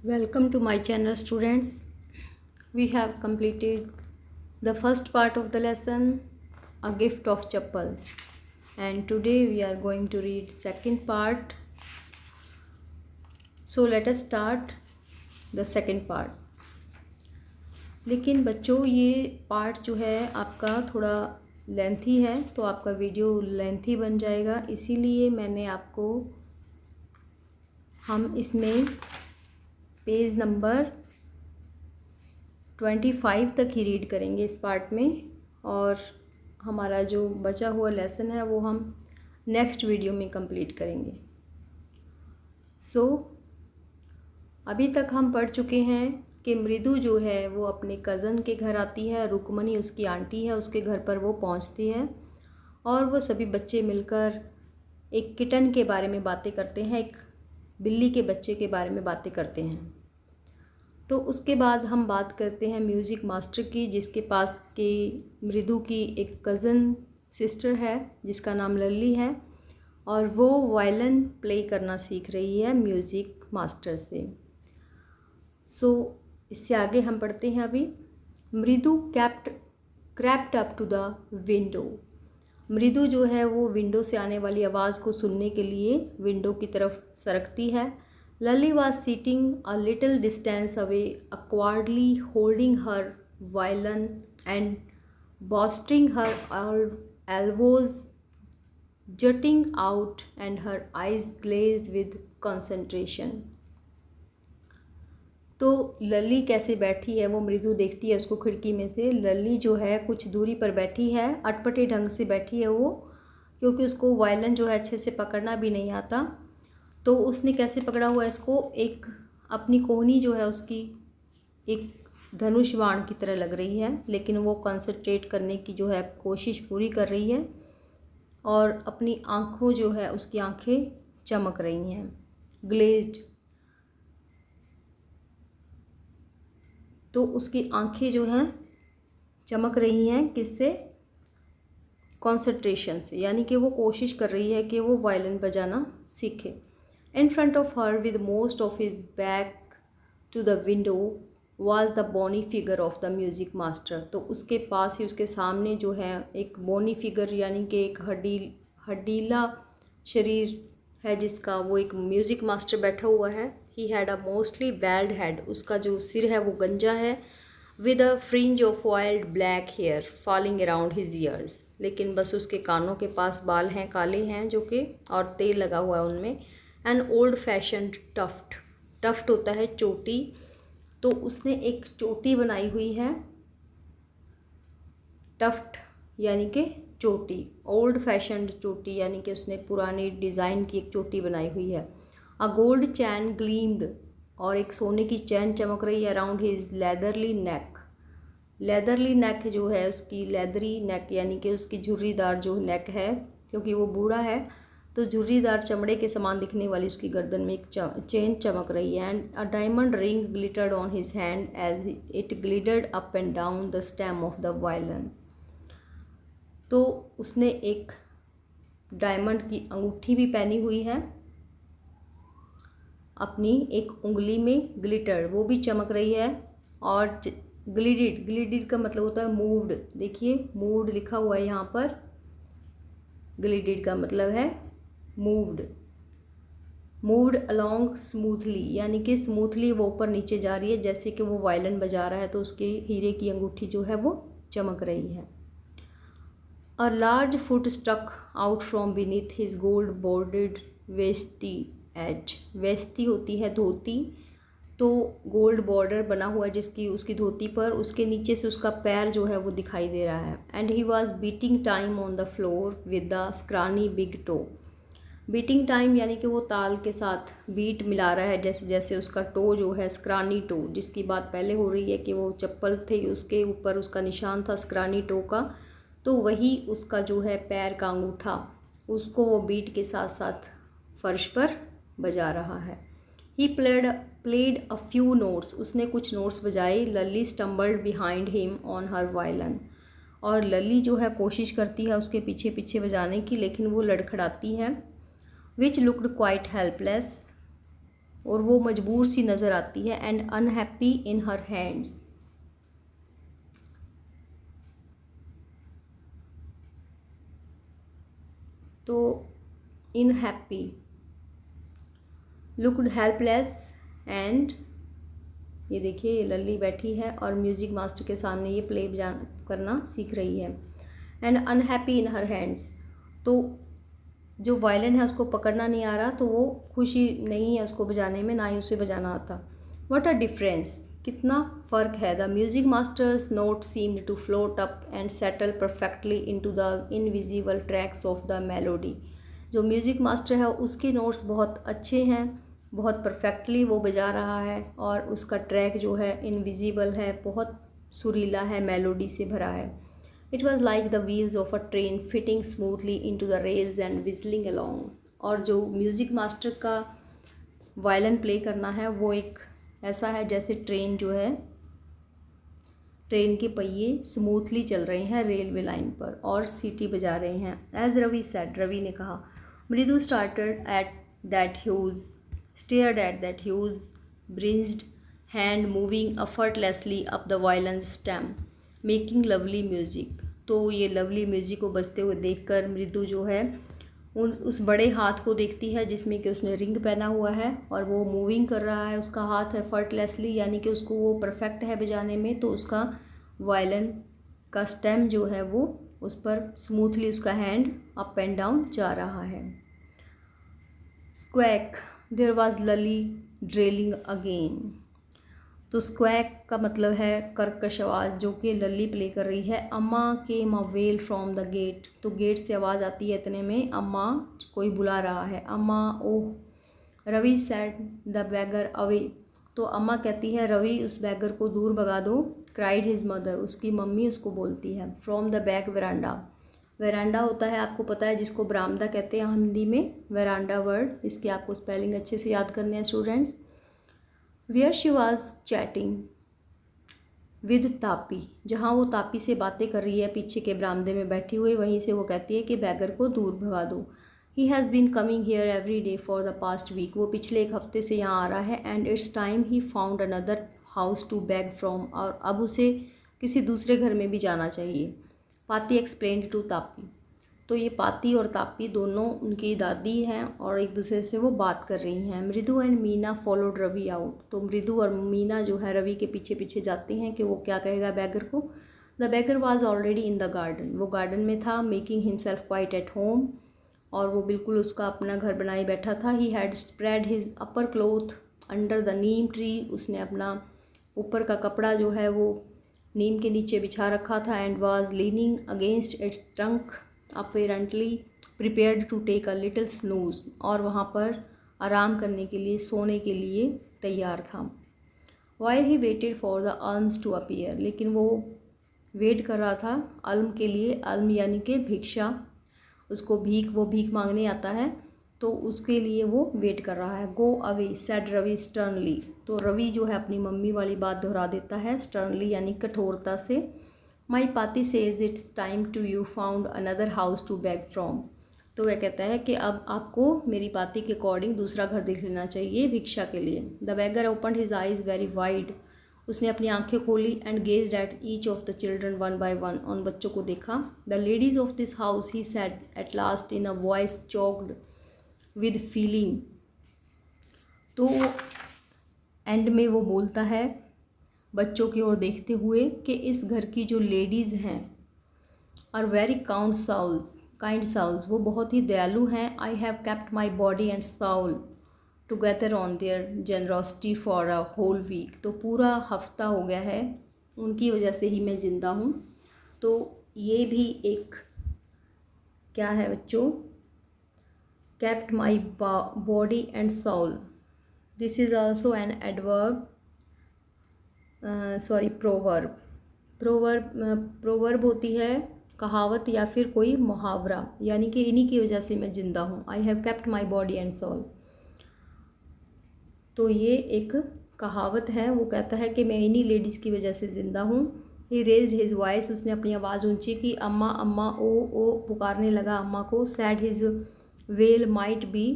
Welcome to my channel, students. We have completed the first part of the lesson, A Gift of Chappals, and today we are going to read second part. So let us start the second part. लेकिन बच्चों ये part जो है आपका थोड़ा lengthy है, तो आपका वीडियो लेंथी बन जाएगा, इसीलिए मैंने आपको हम इसमें पेज नंबर 25 तक ही रीड करेंगे इस पार्ट में, और हमारा जो बचा हुआ लेसन है वो हम नेक्स्ट वीडियो में कंप्लीट करेंगे। अभी तक हम पढ़ चुके हैं कि मृदु जो है वो अपने कज़न के घर आती है, रुक्मणी उसकी आंटी है, उसके घर पर वो पहुंचती है और वो सभी बच्चे मिलकर एक किटन के बारे में बातें करते हैं, एक बिल्ली के बच्चे के बारे में बातें करते हैं। तो उसके बाद हम बात करते हैं म्यूज़िक मास्टर की, जिसके पास के मृदु की एक कज़न सिस्टर है जिसका नाम लल्ली है, और वो वायलिन प्ले करना सीख रही है म्यूज़िक मास्टर से। इससे आगे हम पढ़ते हैं अभी। Mridu crept up to the window. Mridu जो है वो विंडो से आने वाली आवाज़ को सुनने के लिए विंडो की तरफ सरकती है। Lally was sitting a little distance away, awkwardly holding her violin and bolstering her elbows jutting out and her eyes glazed with concentration. तो लली कैसे बैठी है वो मृदु देखती है उसको खिड़की में से। लली जो है कुछ दूरी पर बैठी है, अटपटे ढंग से बैठी है वो, क्योंकि उसको वायलिन जो है अच्छे से पकड़ना भी नहीं आता। तो उसने कैसे पकड़ा हुआ है इसको, एक अपनी कोहनी जो है उसकी एक धनुष बाण की तरह लग रही है, लेकिन वो कंसंट्रेट करने की जो है कोशिश पूरी कर रही है, और अपनी आँखों जो है उसकी आँखें चमक रही हैं, ग्लेज्ड। तो उसकी आँखें जो हैं चमक रही हैं, किससे? कंसंट्रेशन से, यानी कि वो कोशिश कर रही है कि वो वायलिन बजाना सीखे। In front of her, with most of his back to the window, was the bony figure of the music master. तो उसके पास ही, उसके सामने जो है एक bony figure, यानी कि एक हड्डीला शरीर है जिसका, वो एक म्यूज़िक मास्टर बैठा हुआ है। He had a mostly bald head. उसका जो सिर है वो गंजा है, with a fringe of wild black hair falling around his ears. लेकिन बस उसके कानों के पास बाल हैं, काले हैं जो कि, और तेल लगा हुआ है उनमें। एन ओल्ड फैशनड टफ्ट होता है चोटी, तो उसने एक चोटी बनाई हुई है, टफ्ट यानी कि चोटी, ओल्ड फैशनड चोटी यानी कि उसने पुरानी डिज़ाइन की एक चोटी बनाई हुई है। अ गोल्ड चैन ग्लीम्ड, और एक सोने की चैन चमक रही है, अराउंड हिज लेदरली नेक। लेदरली नेक जो है उसकी, लेदरी नेक यानी कि उसकी झुर्रीदार जो नेक है, क्योंकि वो बूढ़ा है तो झुर्रीदार चमड़े के समान दिखने वाली उसकी गर्दन में एक चेन चमक रही है। And a diamond ring glittered on his hand as it glittered up and down the stem of the violin. तो उसने एक डायमंड की अंगूठी भी पहनी हुई है अपनी एक उंगली में, ग्लिटर्ड वो भी चमक रही है, और ग्लिडिड का मतलब होता है मूव्ड। देखिए मूव्ड लिखा हुआ है यहाँ पर, ग्लिडिड का मतलब है मूव्ड अलोंग स्मूथली, यानी कि स्मूथली वो ऊपर नीचे जा रही है, जैसे कि वो वायलिन बजा रहा है, तो उसके हीरे की अंगूठी जो है वो चमक रही है। A large foot stuck out from beneath his gold bordered veshti edge. Veshti होती है धोती, तो गोल्ड बॉर्डर बना हुआ है जिसकी, उसकी धोती पर, उसके नीचे से उसका पैर जो है वो दिखाई दे रहा है। And he was beating time on the floor with the scrawny big toe. Beating time यानी कि वो ताल के साथ बीट मिला रहा है, जैसे जैसे उसका टो जो है, स्क्रानी टो, जिसकी बात पहले हो रही है कि वो चप्पल थी उसके ऊपर उसका निशान था स्क्रानी टो का, तो वही उसका जो है पैर का अंगूठा, उसको वो बीट के साथ साथ फर्श पर बजा रहा है। He played a few notes, उसने कुछ नोट्स बजाए। Lalli stumbled behind him on her violin, और लली जो है कोशिश करती है उसके पीछे पीछे बजाने की, लेकिन वो लड़खड़ाती है। विच लुक्ड क्वाइट हेल्पलेस, और वो मजबूर सी नज़र आती है। And unhappy in her hands, तो इनहैप्पी, लुक्ड हेल्पलेस एंड, ये देखिए ये लल्ली बैठी है और म्यूज़िक मास्टर के सामने ये प्ले करना सीख रही है। And unhappy in her hands, तो जो वायलिन है उसको पकड़ना नहीं आ रहा, तो वो खुशी नहीं है उसको बजाने में, ना ही उसे बजाना आता। व्हाट अ डिफरेंस, कितना फ़र्क है। The music master's note seemed to float up and settle perfectly into the invisible tracks of the melody. जो म्यूज़िक मास्टर है उसके नोट्स बहुत अच्छे हैं, बहुत परफेक्टली वो बजा रहा है, और उसका ट्रैक जो है इनविजिबल है, बहुत सुरीला है, मेलोडी से भरा है। It was like the wheels of a train fitting smoothly into the rails and whistling along. और जो म्यूज़िक मास्टर का वायलिन प्ले करना है वो एक ऐसा है जैसे ट्रेन जो है, ट्रेन के पहिए स्मूथली चल रहे हैं रेलवे लाइन पर और सीटी बजा रहे हैं। एज रवि सेड, रवि ने कहा, Mridu started at that huge, stared at that huge bronzed hand moving effortlessly up the violin stem making lovely music. तो ये लवली म्यूज़िक को बजते हुए देखकर मृदु जो है उस बड़े हाथ को देखती है जिसमें कि उसने रिंग पहना हुआ है, और वो मूविंग कर रहा है उसका हाथ एफर्टलेसली, यानी कि उसको वो परफेक्ट है बजाने में, तो उसका वायलिन का स्टेम जो है वो उस पर स्मूथली उसका हैंड अप एंड डाउन जा रहा है। स्क्वैक, देयर वाज लली ड्रेलिंग अगेन। तो स्क्वैक का मतलब है कर्कश आवाज़, जो कि लल्ली प्ले कर रही है। Amma came a wail from the gate, तो गेट से आवाज़ आती है, इतने में अम्मा कोई बुला रहा है। Amma oh, Ravi said the beggar away, तो अम्मा कहती है रवि उस बैगर को दूर भगा दो। क्राइड हिज मदर, उसकी मम्मी उसको बोलती है। From the back veranda, veranda होता है आपको पता है जिसको बरामदा कहते हैं हिंदी में, वेरांडा वर्ड, इसके आपको स्पेलिंग अच्छे से याद करने हैं students. Where she was chatting with Tapi, जहाँ वो तापी से बातें कर रही है पीछे के बरामदे में बैठी हुई, वहीं से वो कहती है कि बैगर को दूर भगा दो। He has been coming here every day for the past week, वो पिछले एक हफ्ते से यहाँ आ रहा है। And it's time he found another house to beg from, और अब उसे किसी दूसरे घर में भी जाना चाहिए। पाती एक्सप्लेन्ड टू तापी, तो ये पाती और तापी दोनों उनकी दादी हैं और एक दूसरे से वो बात कर रही हैं। Mridu and Meena followed Ravi out, तो मृदु और मीना जो है रवि के पीछे पीछे जाती हैं कि वो क्या कहेगा बैगर को। The bagger was already in the garden, वो गार्डन में था। Making himself quite at home, और वो बिल्कुल उसका अपना घर बनाए बैठा था। He had spread his upper cloth under the neem tree, उसने अपना ऊपर का कपड़ा जो है वो नीम के नीचे बिछा रखा था। And was leaning against its trunk apparently prepared to take a little snooze, और वहाँ पर आराम करने के लिए, सोने के लिए तैयार था। While he waited for the alms to appear, लेकिन वो वेट कर रहा था अल्म के लिए। अल्म यानी कि भिक्षा, उसको वो भीख मांगने आता है, तो उसके लिए वो वेट कर रहा है। Go away said Ravi sternly, तो रवि जो है अपनी मम्मी वाली बात दोहरा देता है स्टर्नली यानी कठोरता से। My Paati says it's time to you found another house to beg from, तो वह कहता है कि अब आपको मेरी पाती के अकॉर्डिंग दूसरा घर देख लेना चाहिए भिक्षा के लिए। The bagger opened his eyes very wide, उसने अपनी आंखें खोली। And gazed at each of the children one by one, उन बच्चों को देखा। The ladies of this house he said at last in a voice choked with feeling, तो and में वो बोलता है बच्चों की ओर देखते हुए कि इस घर की जो लेडीज़ हैं आर वेरी काइंड साउल्स, वो बहुत ही दयालु हैं। I have kept my body and soul together on their generosity for a whole week, तो पूरा हफ्ता हो गया है उनकी वजह से ही मैं ज़िंदा हूँ। तो ये भी एक क्या है बच्चों, kept my body and Saul, this is also an adverb, proverb. Proverb होती है कहावत या फिर कोई मुहावरा, यानी कि इन्हीं की वजह से मैं ज़िंदा हूँ। I have kept my body and soul, तो ये एक कहावत है। वो कहता है कि मैं इन्हीं लेडीज़ की वजह से ज़िंदा हूँ। ही रेज्ड हिज वॉइस, उसने अपनी आवाज़ ऊंची की। अम्मा अम्मा ओ पुकारने लगा अम्मा को। Sad his well might be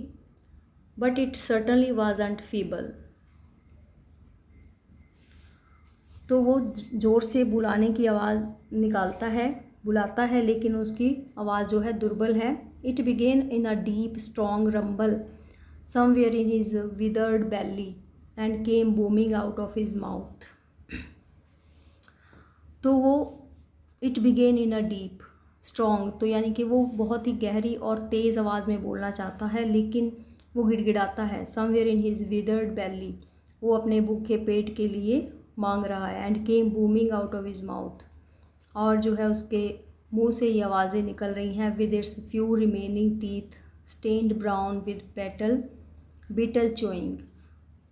but it certainly wasn't feeble. तो वो ज़ोर से बुलाने की आवाज़ बुलाता है लेकिन उसकी आवाज़ जो है दुर्बल है। It began in a deep strong rumble somewhere in his withered belly and came booming out of his mouth. तो वो it began in a deep strong, तो यानी कि वो बहुत ही गहरी और तेज़ आवाज़ में बोलना चाहता है लेकिन वो गिड़गिड़ाता है। समवेयर इन हिज विदर्ड बेली, वो अपने भूखे पेट के लिए मांग रहा है। And came booming out of his mouth, और जो है उसके मुंह से ये आवाज़ें निकल रही हैं। With its few remaining teeth stained brown with betel chewing,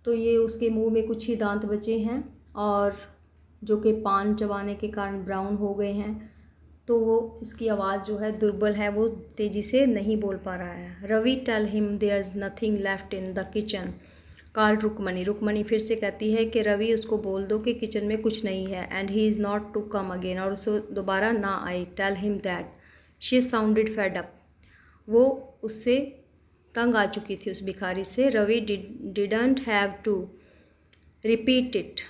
तो ये उसके मुंह में कुछ ही दांत बचे हैं और जो कि पान चबाने के कारण ब्राउन हो गए हैं। तो वो उसकी आवाज़ जो है दुर्बल है, वो तेज़ी से नहीं बोल पा रहा है। Ravi tell him there is nothing left in the kitchen called Rukmani. Rukmani फिर से कहती है कि रवि उसको बोल दो कि किचन में कुछ नहीं है। And he is not to come again, और उसे दोबारा ना आए। Tell him that she sounded fed up, वो उससे तंग आ चुकी थी उस भिखारी से। Ravi didn't have to repeat it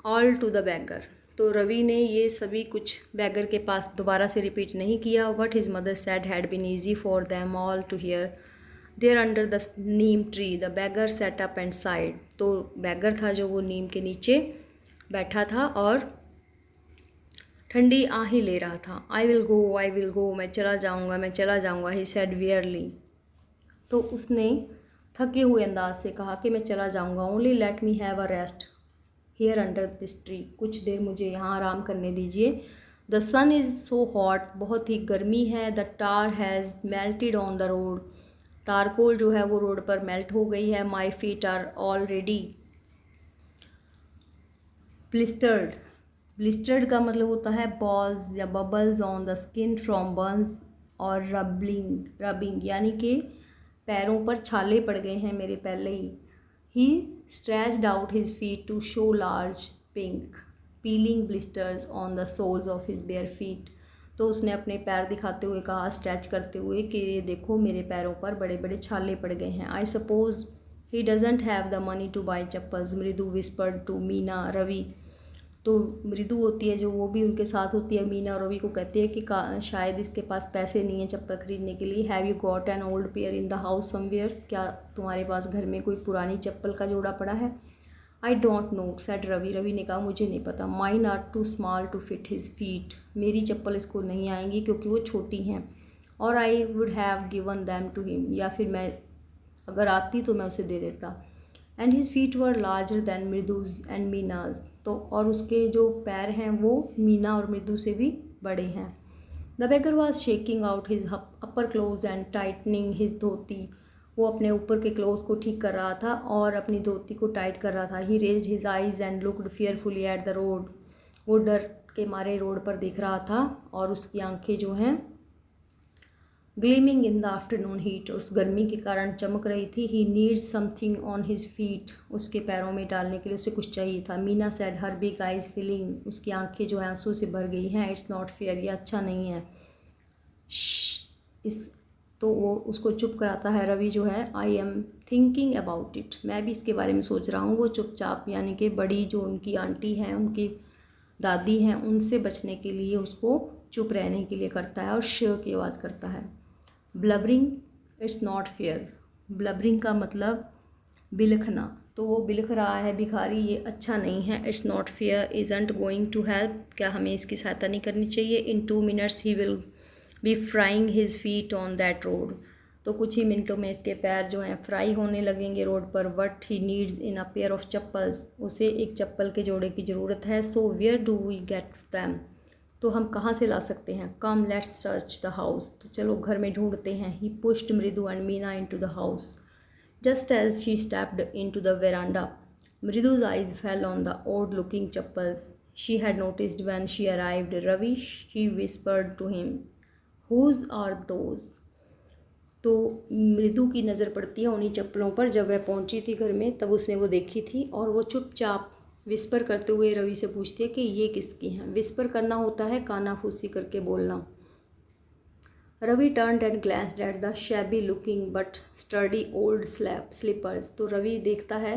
all to the beggar, तो रवि ने ये सभी कुछ बैगर के पास दोबारा से रिपीट नहीं किया। What his mother said had been easy for them all to hear there under the neem tree the beggar sat up and sighed. तो बैगर था जो वो नीम के नीचे बैठा था और ठंडी आहें ले रहा था। आई विल गो, मैं चला जाऊँगा ही सेड वियरली। तो उसने थके हुए अंदाज से कहा कि मैं चला जाऊँगा। Only let me have a rest here under this tree, कुछ देर मुझे यहाँ आराम करने दीजिए। The sun is so hot, बहुत ही गर्मी है। The tar has melted on the road, तारकोल जो है वो रोड पर मेल्ट हो गई है। My feet are already blistered, blistered का मतलब होता है बॉल्स या bubbles on the skin from burns और रबिंग, यानी कि पैरों पर छाले पड़ गए हैं मेरे पहले ही। He stretched out his feet to show large pink peeling blisters on the soles of his bare feet, तो उसने अपने पैर दिखाते हुए कहा, स्ट्रेच करते हुए, कि ये देखो मेरे पैरों पर बड़े बड़े छाले पड़ गए हैं। I suppose he doesn't have the money two by chappals, मृदु विस्पर्ड टू मीना रवि। तो मृदु होती है जो, वो भी उनके साथ होती है, मीना और रवि को कहती है कि शायद इसके पास पैसे नहीं है चप्पल खरीदने के लिए। Have you got an old pair in the house somewhere, क्या तुम्हारे पास घर में कोई पुरानी चप्पल का जोड़ा पड़ा है। I don't know said Ravi, Ravi ने कहा मुझे नहीं पता। Mine are too small to fit his feet, मेरी चप्पल इसको नहीं आएंगी क्योंकि वो छोटी हैं। और I would have given them to him, या फिर मैं अगर आती तो मैं उसे दे देता। And his feet were larger than Mridu's and Meena's, तो और उसके जो पैर हैं वो मीना और मृदु से भी बड़े हैं। The beggar was shaking out his upper cloth and tightening his dhoti, वो अपने ऊपर के क्लोथ को ठीक कर रहा था और अपनी धोती को टाइट कर रहा था। He raised his eyes and looked fearfully at the road, वो डर के मारे रोड पर देख रहा था और उसकी आंखें जो हैं gleaming in the afternoon heat, उस गर्मी के कारण चमक रही थी। He needs something on his feet, उसके पैरों में डालने के लिए उसे कुछ चाहिए था। मीना सेड हर बिग आइज फीलिंग, उसकी आंखें जो है आंसू से भर गई हैं। इट्स नॉट फेयर, ये अच्छा नहीं है। इस तो वो उसको चुप कराता है रवि जो है। I am thinking about it, मैं भी इसके बारे में सोच रहा हूँ। वो चुपचाप, यानी कि बड़ी जो उनकी आंटी हैं, उनकी दादी हैं, उनसे बचने के लिए उसको चुप रहने के लिए करता है और श की आवाज़ करता है। ब्लबरिंग इट्स नॉट फेयर, ब्लबरिंग का मतलब बिलखना, तो वो बिलख रहा है भिखारी, ये अच्छा नहीं है। It's not fair isn't going to help, क्या हमें इसकी सहायता नहीं करनी चाहिए। In 2 minutes he will be frying his feet on that road, तो कुछ ही मिनटों में इसके पैर जो हैं फ्राई होने लगेंगे रोड पर। What he needs in a pair of chappals, उसे एक चप्पल के जोड़े की ज़रूरत है। So where do we get them, तो हम कहाँ से ला सकते हैं। Come let's search the house, तो चलो घर में ढूंढते हैं। He pushed Mridu and Meena into the house just as she stepped into the veranda. मृदु's eyes fell on the odd looking chappals she had noticed when she arrived. Ravi, she whispered to him, whose are those? तो मृदु की नज़र पड़ती है उन्हीं चप्पलों पर। जब वह पहुंची थी घर में तब उसने वो देखी थी और वो चुपचाप विस्पर करते हुए रवि से पूछती है कि ये किसकी हैं। विस्पर करना होता है कानाफूसी करके बोलना। Ravi turned and glanced at the shabby looking but sturdy old slippers. तो रवि देखता है,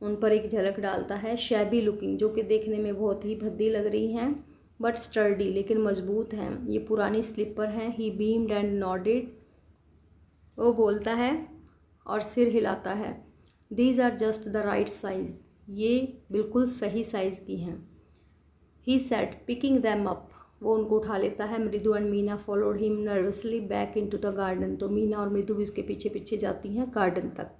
उन पर एक झलक डालता है। शैबी लुकिंग, जो कि देखने में बहुत ही भद्दी लग रही हैं, बट स्टर्डी, लेकिन मजबूत हैं। ये पुरानी स्लीपर हैं। ही बीम्ड एंड नॉडेड, वो बोलता है और सिर हिलाता है। These are just the right size, ये बिल्कुल सही साइज़ की हैं। He said picking them up, वो उनको उठा लेता है। Mridu and Meena followed him nervously back into the garden. तो मीना और मृदु भी उसके पीछे पीछे जाती हैं गार्डन तक।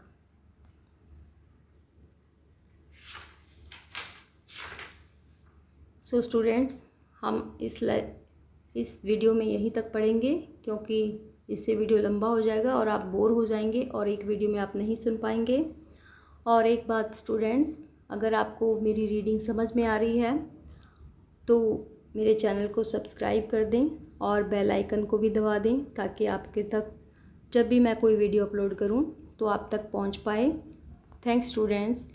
सो स्टूडेंट्स, हम इस वीडियो में यहीं तक पढ़ेंगे, क्योंकि इससे वीडियो लंबा हो जाएगा और आप बोर हो जाएंगे और एक वीडियो में आप नहीं सुन पाएंगे। और एक बात स्टूडेंट्स, अगर आपको मेरी रीडिंग समझ में आ रही है तो मेरे चैनल को सब्सक्राइब कर दें और बेल आइकन को भी दबा दें, ताकि आपके तक जब भी मैं कोई वीडियो अपलोड करूं तो आप तक पहुंच पाए। Thanks students.